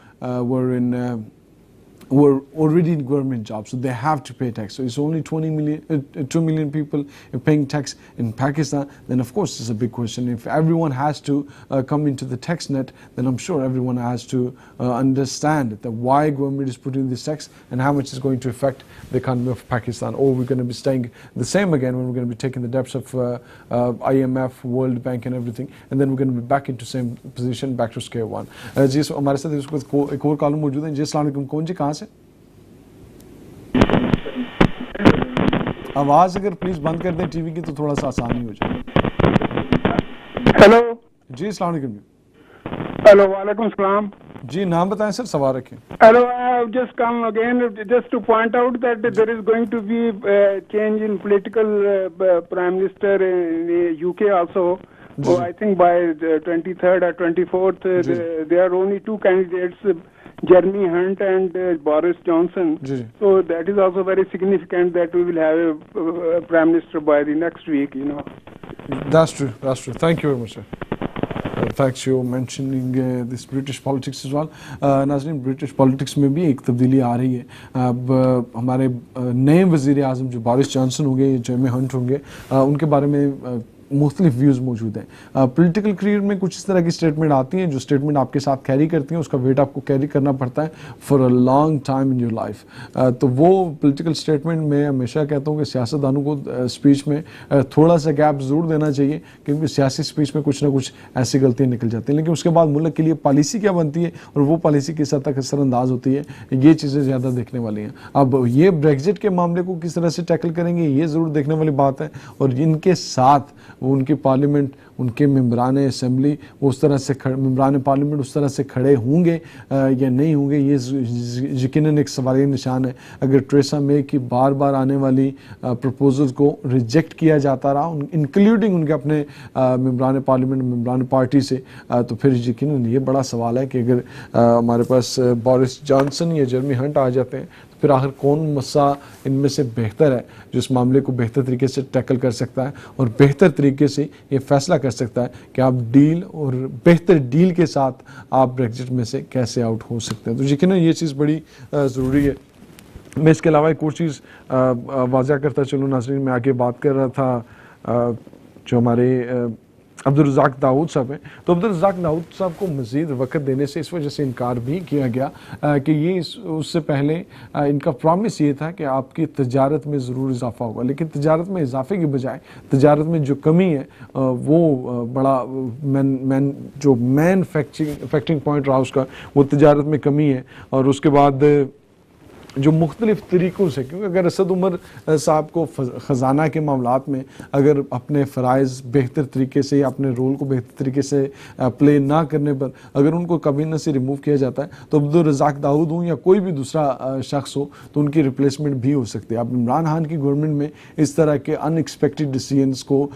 were already in government jobs, so they have to pay tax. So it's only 2 million people paying tax in Pakistan. Then of course it's a big question. If everyone has to come into the tax net, then I'm sure everyone has to understand that why government is putting this tax and how much is going to affect the economy of Pakistan. Or we're going to be staying the same again when we're going to be taking the depths of IMF, World Bank and everything, and then we're going to be back into same position, back to square one. जी हमारे साथ इस वक्त एक और column मौजूद है. जी अस्सलाम वालेकुम, कौन जी कहाँ से? आवाज अगर प्लीज बंद कर दें टीवी की तो थोड़ा सा आसानी हो जाए. हेलो जी अस्सलाम वालेकुम हेलो वालेकुम सलाम. जी नाम बताएं सर, सवाल रखें. Hello, I have just come again just to point out that there is going to be change in political prime minister in the UK also. So I think by the 23rd or 24th, there are only two candidates, Jeremy Hunt and Boris Johnson. So that is also very significant that we will have a prime minister by the next week, you know. That's true. That's true. Thank you very much, sir. Thanks for mentioning this British politics as well. नाज़रीन, British politics में भी एक तब्दीली आ रही है. अब हमारे नए वज़ीर आज़म जो बोरिस जॉनसन होंगे, जेरेमी हंट होंगे, उनके बारे में मुख्तलिफ व्यूज़ मौजूद हैं. पॉलिटिकल करियर में कुछ इस तरह की स्टेटमेंट आती हैं जो स्टेटमेंट आपके साथ कैरी करती हैं, उसका वेट आपको कैरी करना पड़ता है for a long time in your life. तो वो पॉलिटिकल स्टेटमेंट मैं हमेशा कहता हूँ कि सियासतदानों को स्पीच में थोड़ा सा गैप ज़रूर देना चाहिए, क्योंकि सियासी स्पीच में कुछ ना कुछ ऐसी गलतियाँ निकल जाती हैं, लेकिन उसके बाद मुल्क के लिए पॉलिसी क्या बनती है और वो पॉलिसी किस हद तक असरअंदाज होती है, ये चीज़ें ज़्यादा देखने वाली हैं. अब ये ब्रेग्जिट के मामले को किस तरह से टैकल करेंगे, ये ज़रूर देखने वाली बात है. और इनके साथ उनकी पार्लियामेंट, उनके मेंबरान असेंबली उस तरह से मेंबरान पार्लियामेंट उस तरह से खड़े होंगे या नहीं होंगे, ये यकीनन एक सवालिया निशान है. अगर टेरेसा मे की बार बार आने वाली प्रपोजल्स को रिजेक्ट किया जाता रहा, इंक्लूडिंग उनके अपने मेंबरान पार्लियामेंट, मेंबरान पार्टी से, तो फिर यकीनन ये बड़ा सवाल है कि अगर हमारे पास बोरिस जॉनसन या जेरेमी हंट आ जाते हैं, फिर आखिर कौन मसा इनमें से बेहतर है जो इस मामले को बेहतर तरीके से टैकल कर सकता है और बेहतर तरीके से ये फैसला कर सकता है कि आप डील और बेहतर डील के साथ आप ब्रेग्जिट में से कैसे आउट हो सकते हैं. तो यकीनन ये चीज़ बड़ी ज़रूरी है. मैं इसके अलावा एक और चीज़ वाज़ा करता चलूँ नाज़रीन, मैं आगे बात कर रहा था जो हमारे अब्दुल रज़ाक दाऊद साहब हैं. तो अब्दुल रज़ाक दाऊद साहब को मज़ीद वक्त देने से इस वजह से इनकार भी किया गया कि ये उससे पहले इनका प्रॉमिस ये था कि आपकी तजारत में ज़रूर इजाफ़ा होगा, लेकिन तजारत में इजाफे की बजाय तजारत में जो कमी है वो बड़ा मैन फैक्टिंग पॉइंट रहा उसका, वो तजारत में कमी है. और उसके बाद जो मुख्तलिफ तरीक़ों से, क्योंकि अगर असद उमर साहब को ख़जाना के मामलात में अगर अपने फ़राइज़ बेहतर तरीके से या अपने रोल को बेहतर तरीके से प्ले ना करने पर अगर उनको काबीना से रिमूव किया जाता है, तो अब्दुल रज़ाक दाऊद हो या कोई भी दूसरा शख्स हो तो उनकी रिप्लेसमेंट भी हो सकती है. अब इमरान खान की गवर्नमेंट में इस तरह के अनएक्सपेक्टेड डिसीजंस को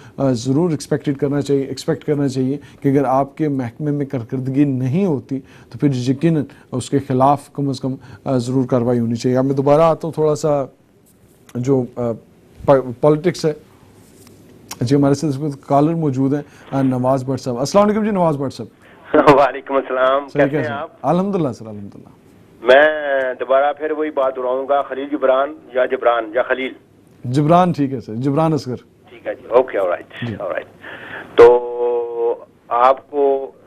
ज़रूर एक्सपेक्ट करना चाहिए कि अगर आपके महकमे में कारकर्दगी नहीं होती तो फिर यकीनन उसके ख़िलाफ़ कम अज़ कम ज़रूर कार्रवाई होनी चाहिए. मैं दोबारा आता हूँ, थोड़ा सा जो पॉलिटिक्स है. जी हमारे साथ कॉलर मौजूद है नवाज भट्ट साहब. अस्सलाम वालेकुम जी नवाज भट्ट साहब. वालेकुम अस्सलाम, कैसे हैं आप? अल्हम्दुलिल्लाह सर, अल्हम्दुलिल्लाह. मैं दोबारा फिर वही बात दोहराऊंगा, खलील जिब्रान या जिब्रान या खलील? जिब्रान ठीक है सर, जिब्रान असगर. ठीक है जी, ओके, ऑलराइट. तो आपको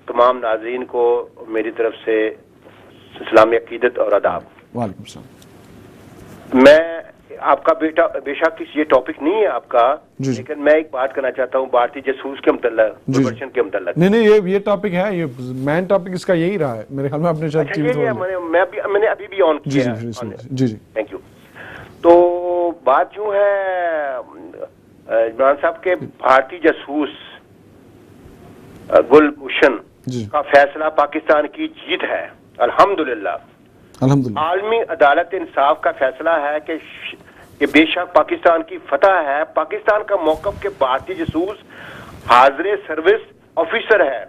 तमाम नाज़रीन को मेरी तरफ से इस्लामी अकीदत और अदाब. वालेकुम सलाम. मैं आपका बेटा बेशक ये टॉपिक नहीं है आपका, लेकिन मैं एक बात करना चाहता हूँ भारतीय जासूस के मतलब के मतलब. नहीं ये टॉपिक है, ये मेन टॉपिक इसका यही रहा है मेरे ख्याल में. आपने शायद मैंने अभी भी ऑन किया. जी, थैंक यू. तो बात यूं है, इमरान साहब के भारतीय जासूस गुलभूषण का फैसला पाकिस्तान की जीत है, अल्हम्दुलिल्लाह. आलमी अदालत इंसाफ का फैसला है कि बेशक पाकिस्तान की फतह है, पाकिस्तान का मौकफ के भारतीय जासूस हाजिर सर्विस ऑफिसर है.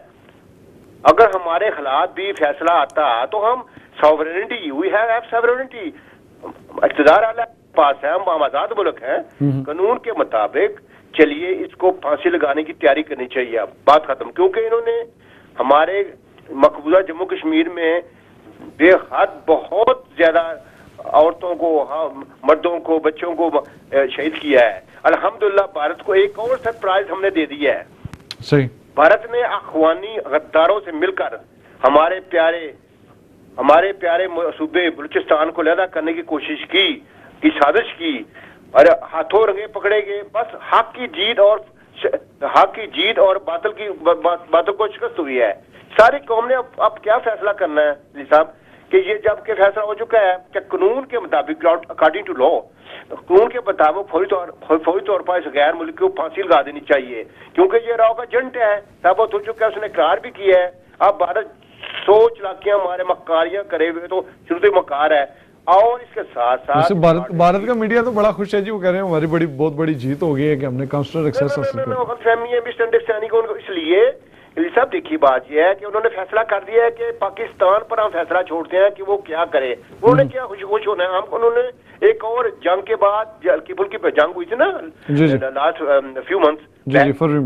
अगर हमारे खिलाफ भी फैसला आता तो हम सॉवरेनिटी, वी हैव सॉवरेनिटी, इख्तियार अल्लाह के पास है, हम आजाद मुल्क हैं. कानून के मुताबिक चलिए इसको फांसी लगाने की तैयारी करनी चाहिए. अब बात खत्म, क्योंकि इन्होंने हमारे मकबूजा जम्मू कश्मीर में बेहद बहुत ज्यादा औरतों को, मर्दों को, बच्चों को शहीद किया है. अल्हम्दुलिल्लाह भारत को एक और सरप्राइज हमने दे दिया है. सही. भारत ने अखवानी गद्दारों से मिलकर हमारे प्यारे सूबे बलूचिस्तान को अलहदा करने की कोशिश की साजिश की, और हाथों रंगे पकड़े गए. बस हक की जीत और बातों को शिकस्त हुई है. सारी कौम ने अब क्या फैसला करना है जी साहब کہ یہ جب کہ فیصلہ ہو چکا ہے کہ قانون کے مطابق اکارڈنگ ٹو لا قانون کے مطابق فوری طور پر اس غیر ملک کو پھانسی لگا دینی چاہیے، کیونکہ یہ راؤ کا جنٹ ہے، ثابت ہو چکا ہے، اس نے اقرار بھی کیا ہے. اب بھارت 100 چلاکیاں ہمارے مکاریاں کرے ہوئے تو شروع سے مکار ہے. اور اس کے ساتھ ساتھ بھارت کا میڈیا تو بڑا خوش ہے جی، وہ کہہ رہے ہیں ہماری بہت بڑی جیت ہو گئی ہے کہ ہم نے کانسلر ایکسیس حاصل کر لیا. فہمی ہے مسٹر انڈرسٹینڈنگ کو، اس لیے صاحب دیکھیے بات یہ ہے کہ انہوں نے فیصلہ کر دیا ہے کہ پاکستان پر ہم فیصلہ چھوڑتے ہیں کہ وہ کیا کرے. انہوں نے کیا خوش ہونا ہے، ہم انہوں نے ایک اور جنگ کے بعد ہلکی پھلکی پہ جنگ ہوئی تھی نا لاسٹ فیو منتھس،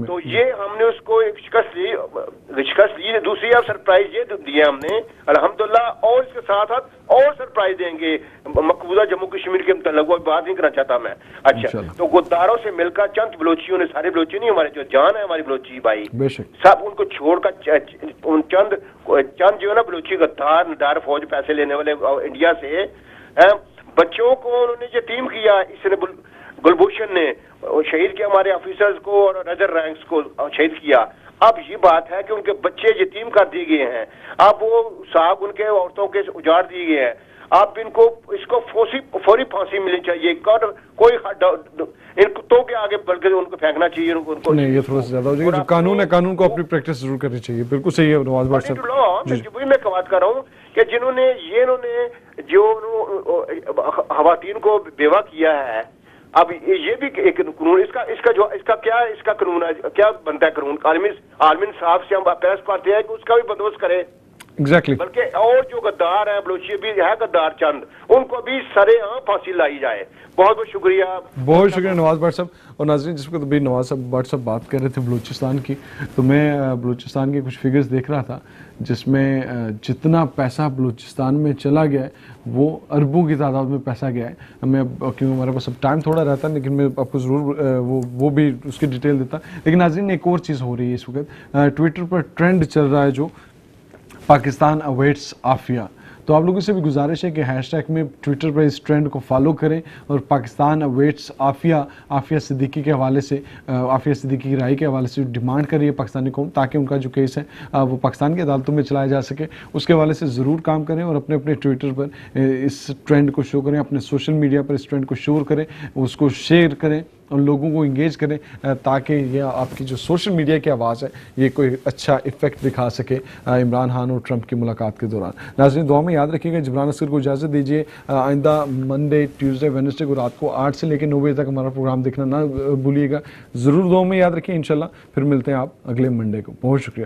تو یہ ہم نے اس کو ایک شکست لی. دوسری اب سرپرائز یہ دی ہے ہم نے الحمدللہ، اور اس کے ساتھ ساتھ اور سرپرائز دیں گے مقبوضہ جموں کشمیر کے متعلق، وہ بات نہیں کرنا چاہتا میں. اچھا تو غداروں سے مل کر چند بلوچیوں نے، سارے بلوچی نہیں، ہمارے جو جان ہے ہماری بلوچی بھائی سب، ان کو چھوڑ کر چند جو ہے نا بلوچی غدار ندار فوج پیسے لینے والے انڈیا سے بچوں کو انہوں نے یتیم کیا. اس نے گلبھوشن نے شہید کیا ہمارے آفیسرز کو اور ادر رینکس کو شہید کیا. اب یہ بات ہے کہ ان کے بچے یتیم کر دیے گئے ہیں، اب وہ ساگ ان کے عورتوں کے اجاڑ دیے گئے ہیں. اب اس کو فوری پھانسی ملنی چاہیے، کوئی ان کتوں کے آگے بلکہ ان کو پھینکنا چاہیے. نہیں یہ تھوڑا سا زیادہ ہو جائے گا، جو قانون ہے قانون کو اپنی پریکٹس ضرور کرنی چاہیے. بالکل صحیح ہے نواز بھٹ صاحب. وہی میں بات کر رہا ہوں کہ انہوں نے جو خواتین کو بیوہ کیا ہے، اب یہ بھی ایک قانون، اس کا کیا قانون ہے، کیا بنتا ہے قانون؟ عالمی انصاف سے ہم پیش کرتے ہیں کہ اس کا بھی بندوبست کرے. ایگزیکٹلی. بلکہ اور جو غدار ہیں بلوچی بھی ہے غدار چند، ان کو بھی سرے عام پھانسی لائی جائے. بہت بہت شکریہ. بہت شکریہ نواز بھٹ صاحب. اور ناظرین جس وقت ابھی نواز بھٹ صاحب بات کر رہے تھے بلوچستان کی، تو میں بلوچستان کے کچھ فگرز دیکھ رہا تھا جس میں جتنا پیسہ بلوچستان میں چلا گیا ہے وہ اربوں کی تعداد میں پیسہ گیا ہے. ہمیں کیونکہ ہمارے پاس اب ٹائم تھوڑا رہتا ہے لیکن میں آپ کو ضرور وہ بھی اس کی ڈیٹیل دیتا. لیکن ناظرین ایک اور چیز ہو رہی ہے اس وقت، ٹویٹر پر ٹرینڈ چل رہا ہے جو پاکستان اویٹس عافیہ. تو آپ لوگوں سے بھی گزارش ہے کہ ہیش ٹیگ میں ٹویٹر پر اس ٹرینڈ کو فالو کریں اور پاکستان اویٹس عافیہ صدیقی کے حوالے سے، عافیہ صدیقی کی رہائی کے حوالے سے ڈیمانڈ کر رہی ہے پاکستانی قوم، تاکہ ان کا جو کیس ہے وہ پاکستان کی عدالتوں میں چلایا جا سکے. اس کے حوالے سے ضرور کام کریں اور اپنے ٹویٹر پر اس ٹرینڈ کو شو کریں، اپنے سوشل میڈیا پر اس ٹرینڈ کو شیئر کریں، اس کو شیئر کریں اور لوگوں کو انگیج کریں تاکہ یہ آپ کی جو سوشل میڈیا کی آواز ہے یہ کوئی اچھا ایفیکٹ دکھا سکے عمران خان اور ٹرمپ کی ملاقات کے دوران. ناظرین دعا میں یاد رکھیے گا. جبران اصغر کو اجازت دیجیے. آئندہ منڈے، ٹیوزڈے، وینسڈے کو رات کو 8 سے لے کے 9 بجے تک ہمارا پروگرام دیکھنا نہ بھولیے گا. ضرور دعا میں یاد رکھیے. انشاءاللہ پھر ملتے ہیں آپ اگلے منڈے کو. بہت شکریہ.